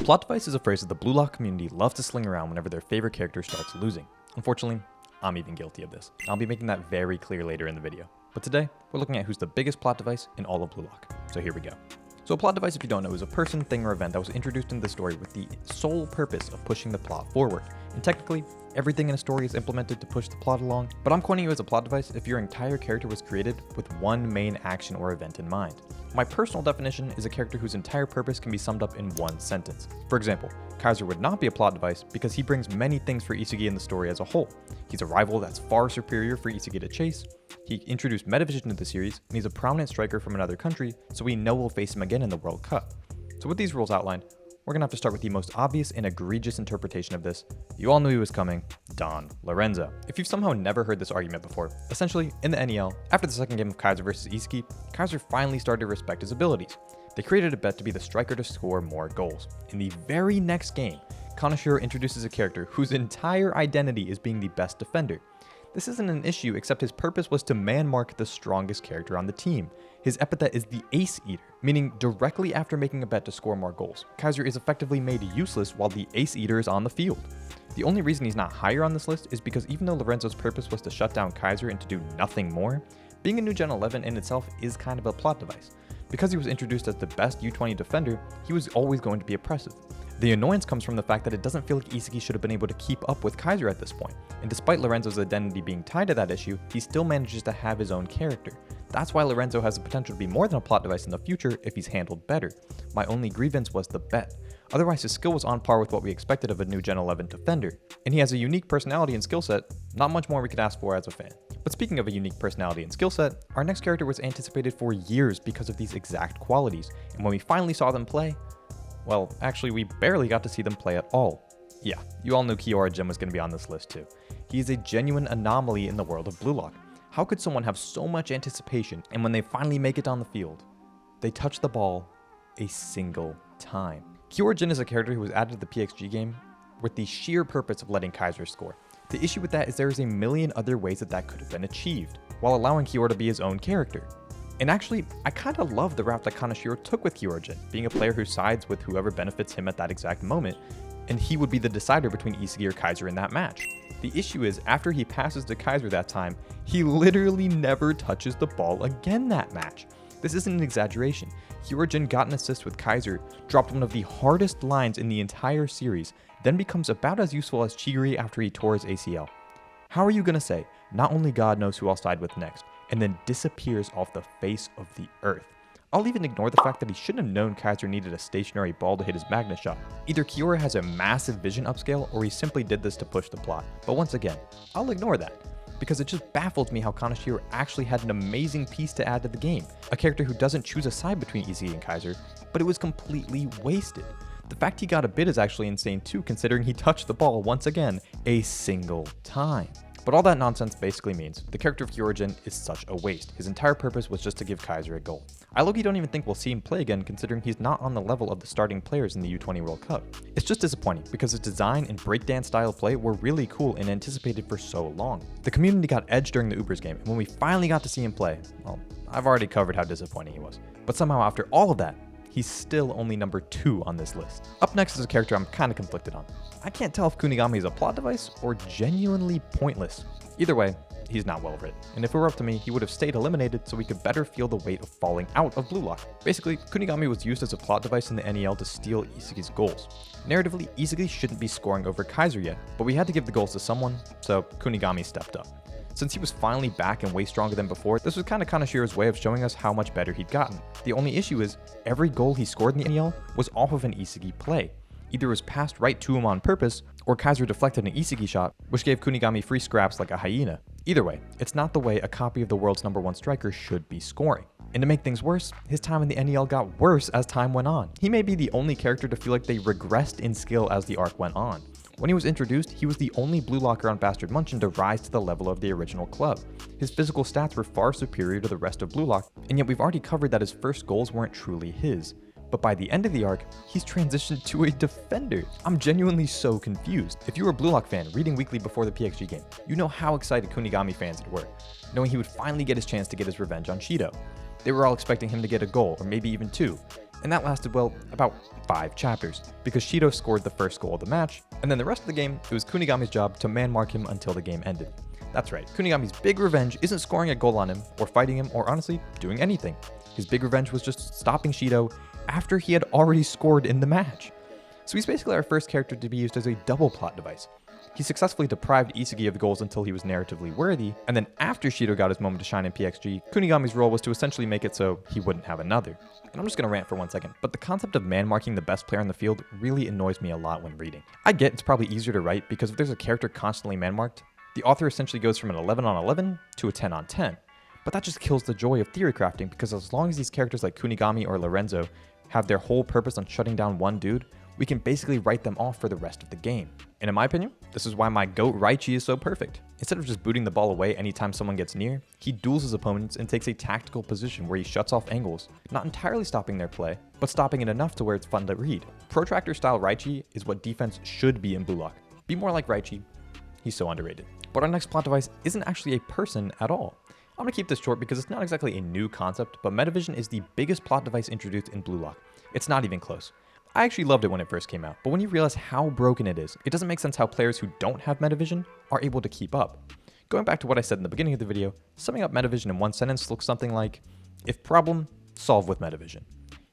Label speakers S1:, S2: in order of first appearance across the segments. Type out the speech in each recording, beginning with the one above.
S1: Plot device is a phrase that the Blue Lock community loves to sling around whenever their favorite character starts losing. Unfortunately, I'm even guilty of this. I'll be making that very clear later in the video. But today, we're looking at who's the biggest plot device in all of Blue Lock. So here we go. So a plot device, if you don't know, is a person, thing, or event that was introduced into the story with the sole purpose of pushing the plot forward. And technically, everything in a story is implemented to push the plot along, but I'm coining you as a plot device if your entire character was created with one main action or event in mind. My personal definition is a character whose entire purpose can be summed up in one sentence. For example, Kaiser would not be a plot device because he brings many things for Isugi in the story as a whole. He's a rival that's far superior for Isugi to chase, he introduced Metavision to the series, and he's a prominent striker from another country, so we know we'll face him again in the World Cup. So with these rules outlined, we're gonna have to start with the most obvious and egregious interpretation of this. You all knew he was coming, Don Lorenzo. If you've somehow never heard this argument before, essentially, in the NEL, after the second game of Kaiser vs Isugi, Kaiser finally started to respect his abilities. They created a bet to be the striker to score more goals. In the very next game, Kaneshiro introduces a character whose entire identity is being the best defender. This isn't an issue, except his purpose was to man-mark the strongest character on the team. His epithet is the Ace Eater, meaning directly after making a bet to score more goals, Kaiser is effectively made useless while the Ace Eater is on the field. The only reason he's not higher on this list is because even though Lorenzo's purpose was to shut down Kaiser and to do nothing more, being a new Gen 11 in itself is kind of a plot device. Because he was introduced as the best U20 defender, he was always going to be oppressive. The annoyance comes from the fact that it doesn't feel like Isugi should have been able to keep up with Kaiser at this point, and despite Lorenzo's identity being tied to that issue, he still manages to have his own character. That's why Lorenzo has the potential to be more than a plot device in the future if he's handled better. My only grievance was the bet. Otherwise, his skill was on par with what we expected of a new Gen 11 defender, and he has a unique personality and skill set, not much more we could ask for as a fan. But speaking of a unique personality and skill set, our next character was anticipated for years because of these exact qualities, and when we finally saw them play, well, actually we barely got to see them play at all. Yeah, you all knew Kior was going to be on this list too. He is a genuine anomaly in the world of Blue Lock. How could someone have so much anticipation, and when they finally make it on the field, they touch the ball a single time? Kior is a character who was added to the PXG game with the sheer purpose of letting Kaiser score. The issue with that is there is a million other ways that could have been achieved, while allowing Kior to be his own character. And actually, I kinda love the route that Kaneshiro took with Kior, being a player who sides with whoever benefits him at that exact moment, and he would be the decider between Isugi or Kaiser in that match. The issue is, after he passes to Kaiser that time, he literally never touches the ball again that match. This isn't an exaggeration. Hiori got an assist with Kaiser, dropped one of the hardest lines in the entire series, then becomes about as useful as Chigiri after he tore his ACL. How are you gonna say, not only God knows who I'll side with next, and then disappears off the face of the earth? I'll even ignore the fact that he shouldn't have known Kaiser needed a stationary ball to hit his Magnus shot. Either Kior has a massive vision upscale, or he simply did this to push the plot. But once again, I'll ignore that, because it just baffles me how Kaneshiro actually had an amazing piece to add to the game. A character who doesn't choose a side between Isugi and Kaiser, but it was completely wasted. The fact he got a bid is actually insane too, considering he touched the ball once again, a single time. But all that nonsense basically means the character of Hiori is such a waste. His entire purpose was just to give Kaiser a goal. I low-key don't even think we'll see him play again, considering he's not on the level of the starting players in the U20 World Cup. It's just disappointing because his design and breakdance style of play were really cool and anticipated for so long. The community got edged during the Ubers game, and when we finally got to see him play, well, I've already covered how disappointing he was. But somehow after all of that, he's still only number 2 on this list. Up next is a character I'm kinda conflicted on. I can't tell if Kunigami is a plot device or genuinely pointless. Either way, he's not well written, and if it were up to me, he would have stayed eliminated so we could better feel the weight of falling out of Blue Lock. Basically, Kunigami was used as a plot device in the NEL to steal Isugi's goals. Narratively, Isugi shouldn't be scoring over Kaiser yet, but we had to give the goals to someone, so Kunigami stepped up. Since he was finally back and way stronger than before, this was kinda Kaneshiro's way of showing us how much better he'd gotten. The only issue is, every goal he scored in the NEL was off of an Isugi play. Either it was passed right to him on purpose, or Kaiser deflected an Isugi shot, which gave Kunigami free scraps like a hyena. Either way, it's not the way a copy of the world's #1 striker should be scoring. And to make things worse, his time in the NEL got worse as time went on. He may be the only character to feel like they regressed in skill as the arc went on. When he was introduced, he was the only Blue Locker on Bastard Munchen to rise to the level of the original club. His physical stats were far superior to the rest of Blue Lock, and yet we've already covered that his first goals weren't truly his. But by the end of the arc, he's transitioned to a defender. I'm genuinely so confused. If you were a Blue Lock fan reading weekly before the PXG game, you know how excited Kunigami fans were, knowing he would finally get his chance to get his revenge on Shido. They were all expecting him to get a goal, or maybe even 2, And that lasted, well, about 5 chapters, because Shido scored the first goal of the match, and then the rest of the game, it was Kunigami's job to man-mark him until the game ended. That's right, Kunigami's big revenge isn't scoring a goal on him, or fighting him, or honestly, doing anything. His big revenge was just stopping Shido after he had already scored in the match. So he's basically our first character to be used as a double plot device. He successfully deprived Isugi of the goals until he was narratively worthy, and then after Shido got his moment to shine in PXG, Kunigami's role was to essentially make it so he wouldn't have another. And I'm just gonna rant for 1 second, but the concept of man-marking the best player on the field really annoys me a lot when reading. I get it's probably easier to write because if there's a character constantly man-marked, the author essentially goes from an 11 on 11 to a 10 on 10. But that just kills the joy of theory crafting because as long as these characters like Kunigami or Lorenzo have their whole purpose on shutting down one dude, we can basically write them off for the rest of the game. And in my opinion, this is why my GOAT Raichi is so perfect. Instead of just booting the ball away anytime someone gets near, he duels his opponents and takes a tactical position where he shuts off angles, not entirely stopping their play, but stopping it enough to where it's fun to read. Protractor style Raichi is what defense should be in Blue Lock. Be more like Raichi, he's so underrated. But our next plot device isn't actually a person at all. I'm gonna keep this short because it's not exactly a new concept, but Metavision is the biggest plot device introduced in Blue Lock. It's not even close. I actually loved it when it first came out, but when you realize how broken it is, it doesn't make sense how players who don't have Metavision are able to keep up. Going back to what I said in the beginning of the video, summing up Metavision in one sentence looks something like, if problem, solve with Metavision.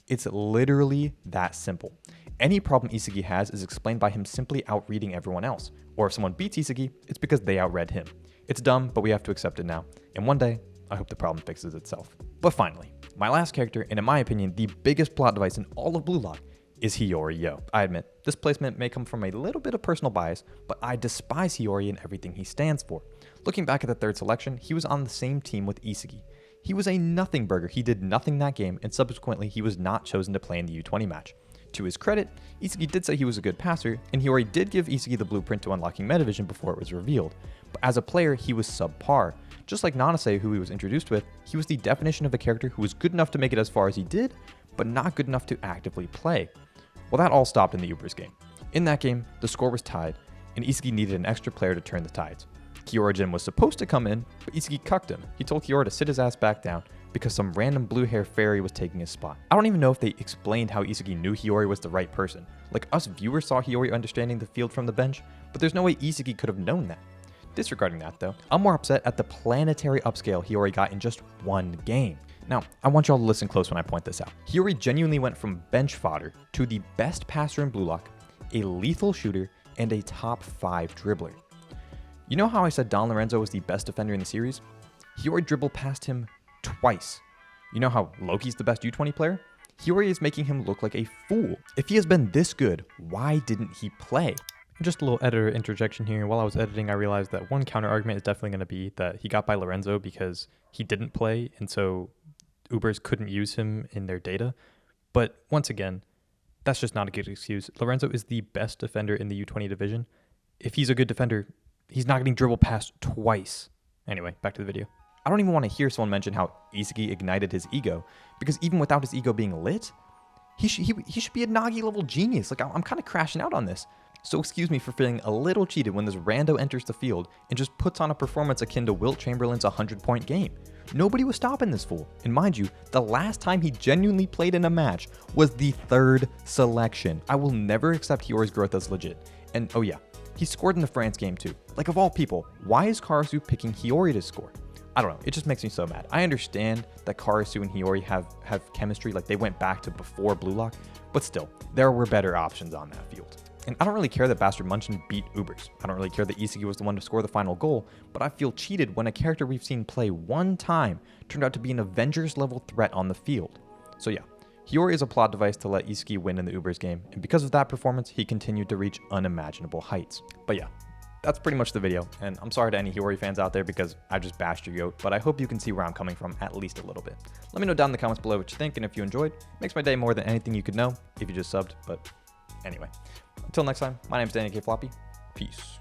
S1: It's literally that simple. Any problem Isugi has is explained by him simply outreading everyone else, or if someone beats Isugi, it's because they outread him. It's dumb, but we have to accept it now, and one day, I hope the problem fixes itself. But finally, my last character, and in my opinion, the biggest plot device in all of Blue Lock, is Hiori Yo. I admit, this placement may come from a little bit of personal bias, but I despise Hiori and everything he stands for. Looking back at the third selection, he was on the same team with Isugi. He was a nothing burger, he did nothing that game, and subsequently he was not chosen to play in the U20 match. To his credit, Isugi did say he was a good passer, and Hiori did give Isugi the blueprint to unlocking Metavision before it was revealed. But as a player, he was subpar. Just like Nanase, who he was introduced with, he was the definition of a character who was good enough to make it as far as he did, but not good enough to actively play. Well, that all stopped in the Ubers game. In that game, the score was tied, and Isugi needed an extra player to turn the tides. Kior was supposed to come in, but Isugi cucked him. He told Kior to sit his ass back down because some random blue hair fairy was taking his spot. I don't even know if they explained how Isugi knew Hiori was the right person. Like, us viewers saw Hiori understanding the field from the bench, but there's no way Isugi could have known that. Disregarding that though, I'm more upset at the planetary upscale Hiori got in just one game. Now, I want y'all to listen close when I point this out. Hiori genuinely went from bench fodder to the best passer in Blue Lock, a lethal shooter, and a top 5 dribbler. You know how I said Don Lorenzo was the best defender in the series? Hiori dribbled past him twice. You know how Loki's the best U20 player? Hiori is making him look like a fool. If he has been this good, why didn't he play?
S2: Just a little editor interjection here. While I was editing, I realized that one counter argument is definitely going to be that he got by Lorenzo because he didn't play, and so Ubers couldn't use him in their data. But once again, that's just not a good excuse. Lorenzo is the best defender in the U20 division. If he's a good defender, he's not getting dribbled past twice. Anyway, back to the video. I don't even want to hear someone mention how Isugi ignited his ego, because even without his ego being lit, he should be a Nagi level genius. Like, I'm kind of crashing out on this. So excuse me for feeling a little cheated when this rando enters the field and just puts on a performance akin to Wilt Chamberlain's 100-point game. Nobody was stopping this fool. And mind you, the last time he genuinely played in a match was the 3rd selection. I will never accept Hiori's growth as legit. And oh yeah, he scored in the France game too. Like, of all people, why is Karasu picking Hiori to score? I don't know, it just makes me so mad. I understand that Karasu and Hiori have chemistry, like they went back to before Blue Lock, but still, there were better options on that field. And I don't really care that Bastard Munchin beat Ubers. I don't really care that Isugi was the one to score the final goal, but I feel cheated when a character we've seen play one time turned out to be an Avengers level threat on the field. So yeah, Hiori is a plot device to let Isugi win in the Ubers game, and because of that performance, he continued to reach unimaginable heights. But yeah, that's pretty much the video, and I'm sorry to any Hiori fans out there because I just bashed your goat, but I hope you can see where I'm coming from at least a little bit. Let me know down in the comments below what you think, and if you enjoyed, it makes my day more than anything you could know if you just subbed, but anyway. Until next time, my name is Danny K. Floppy. Peace.